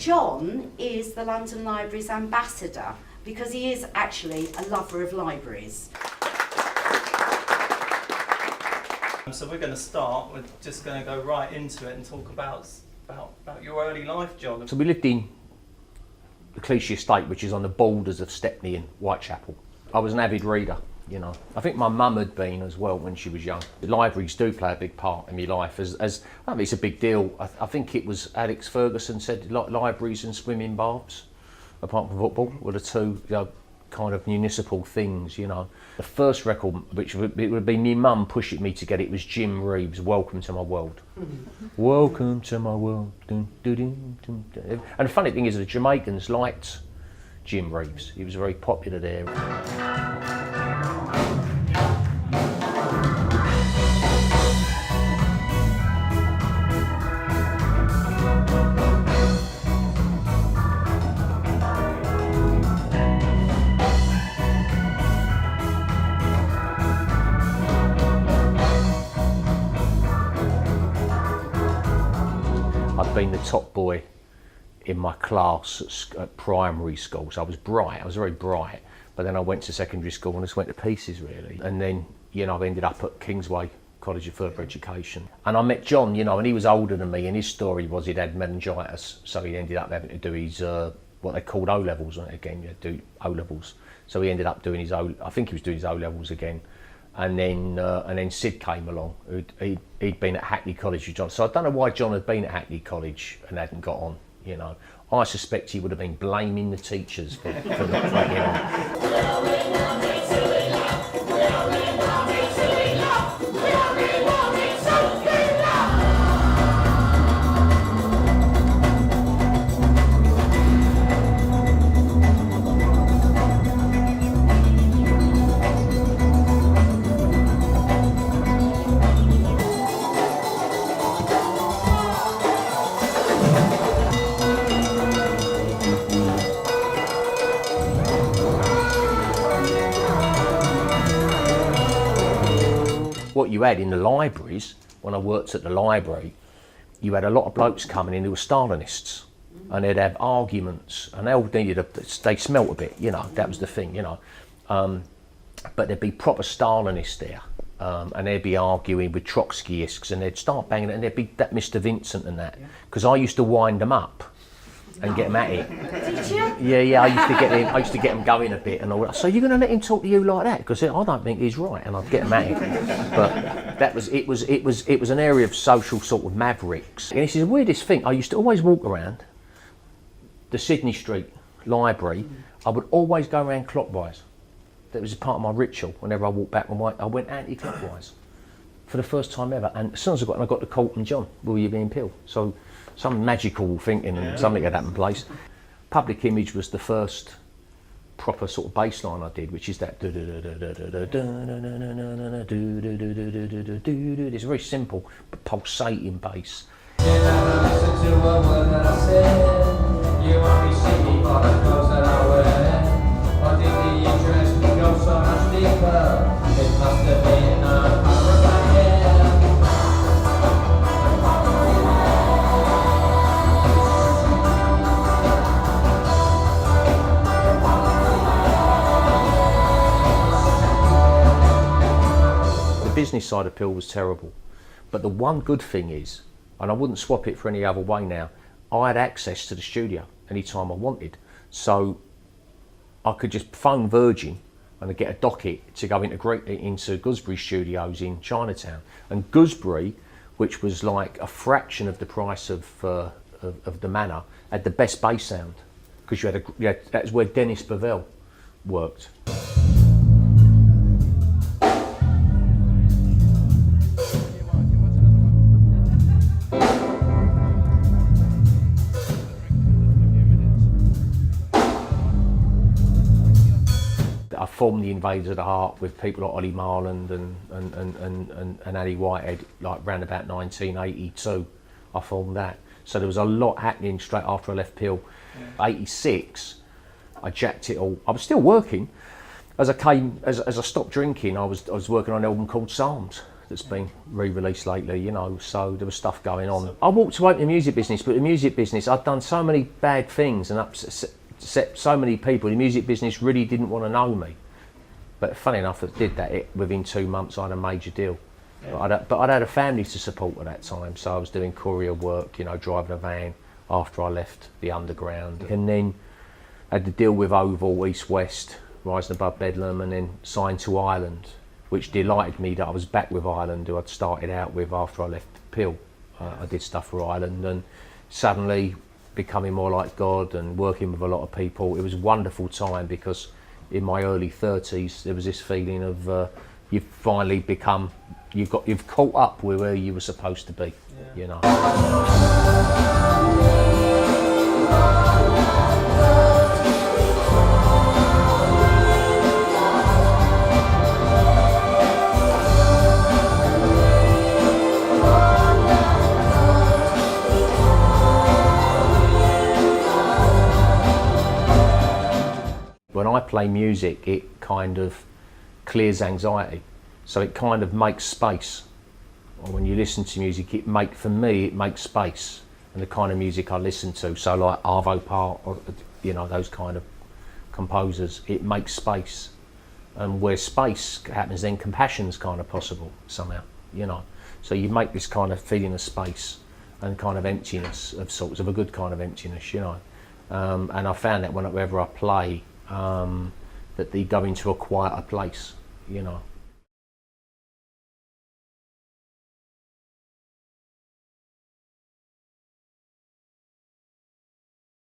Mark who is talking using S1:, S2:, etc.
S1: John is the London Library's ambassador because he is actually a lover of libraries.
S2: So we're going to start, we're just going to go right into it and talk about your early life, John.
S3: So we lived in the Clichy Estate, which is on the borders of Stepney and Whitechapel. I was an avid reader, you know. I think my mum had been as well when she was young. The libraries do play a big part in my life. I think it's a big deal. I think it was Alex Ferguson said libraries and swimming baths, apart from football, were the two, you know, kind of municipal things, you know. The first record, which would be my mum pushing me to get it, was Jim Reeves' Welcome to My World. Welcome to my world. Dun, dun, dun, dun, dun. And the funny thing is the Jamaicans liked Jim Reeves. He was very popular there. I'd been the top boy in my class at primary school, so I was very bright, but then I went to secondary school and just went to pieces really. And then, you know, I've ended up at Kingsway College of Further Education. And I met John, you know, and he was older than me, and his story was he'd had meningitis, so he ended up having to do his, what they called O-levels, again, do O-levels. So he ended up doing his I think he was doing his O-levels again. And then Sid came along. He'd been at Hackney College with John. So I don't know why John had been at Hackney College and hadn't got on, you know. I suspect he would have been blaming the teachers for not getting on. What you had in the libraries, when I worked at the library, you had a lot of blokes coming in who were Stalinists, and they'd have arguments, and they all they smelt a bit, you know, that was the thing, you know. But there'd be proper Stalinists there, and they'd be arguing with Trotskyists, and they'd start banging it, and there'd be that Mr. Vincent and that, because I used to wind them up and get them at it.
S1: Did you?
S3: Yeah, I used to get them going a bit, and all that. So you're going to let him talk to you like that? Because I don't think he's right, and I'd get them at it. But it was an area of social sort of mavericks. And this is the weirdest thing. I used to always walk around the Sydney Street Library. I would always go around clockwise. That was a part of my ritual. Whenever I walked back, I went anti-clockwise for the first time ever. And as soon as I got to Colton John, will you be in Peel? So some magical thinking and something had happened place. Public Image was the first proper sort of bass line I did, which is that. It's a very simple but pulsating bass. The business side of Peel was terrible, but the one good thing is, and I wouldn't swap it for any other way now, I had access to the studio anytime I wanted, so I could just phone Virgin and I'd get a docket to go into Gooseberry Studios in Chinatown. And Gooseberry, which was like a fraction of the price of the Manor, had the best bass sound, because that's where Dennis Bovell worked. I formed the Invaders of the Heart with people like Ollie Marland and Ali Whitehead, like round about 1982. I formed that. So there was a lot happening straight after I left Peel. 86, I jacked it all. I was still working. As I stopped drinking, I was working on an album called Psalms. that's been re-released lately, you know, so there was stuff going on. I walked away from the music business, but the music business, I'd done so many bad things and upset so many people. The music business really didn't want to know me. But funny enough, I did that. Within 2 months, I had a major deal. Yeah. But I'd had a family to support at that time, so I was doing courier work, you know, driving a van after I left the underground. And then had the deal with Oval, East West, Rising Above Bedlam, and then signed to Ireland, which delighted me that I was back with Ireland, who I'd started out with after I left Peel. I did stuff for Ireland, and suddenly becoming more like God and working with a lot of people. It was a wonderful time, because in my early 30s there was this feeling of you've finally become, you've caught up with where you were supposed to be, you know. When I play music, it kind of clears anxiety, so it kind of makes space. Or when you listen to music, for me, it makes space, and the kind of music I listen to, so like Arvo Part, or, you know, those kind of composers, it makes space. And where space happens, then compassion's kind of possible somehow, you know. So you make this kind of feeling of space and kind of emptiness of sorts, of a good kind of emptiness, you know. And I found that whenever I play, that they go into a quieter place, you know.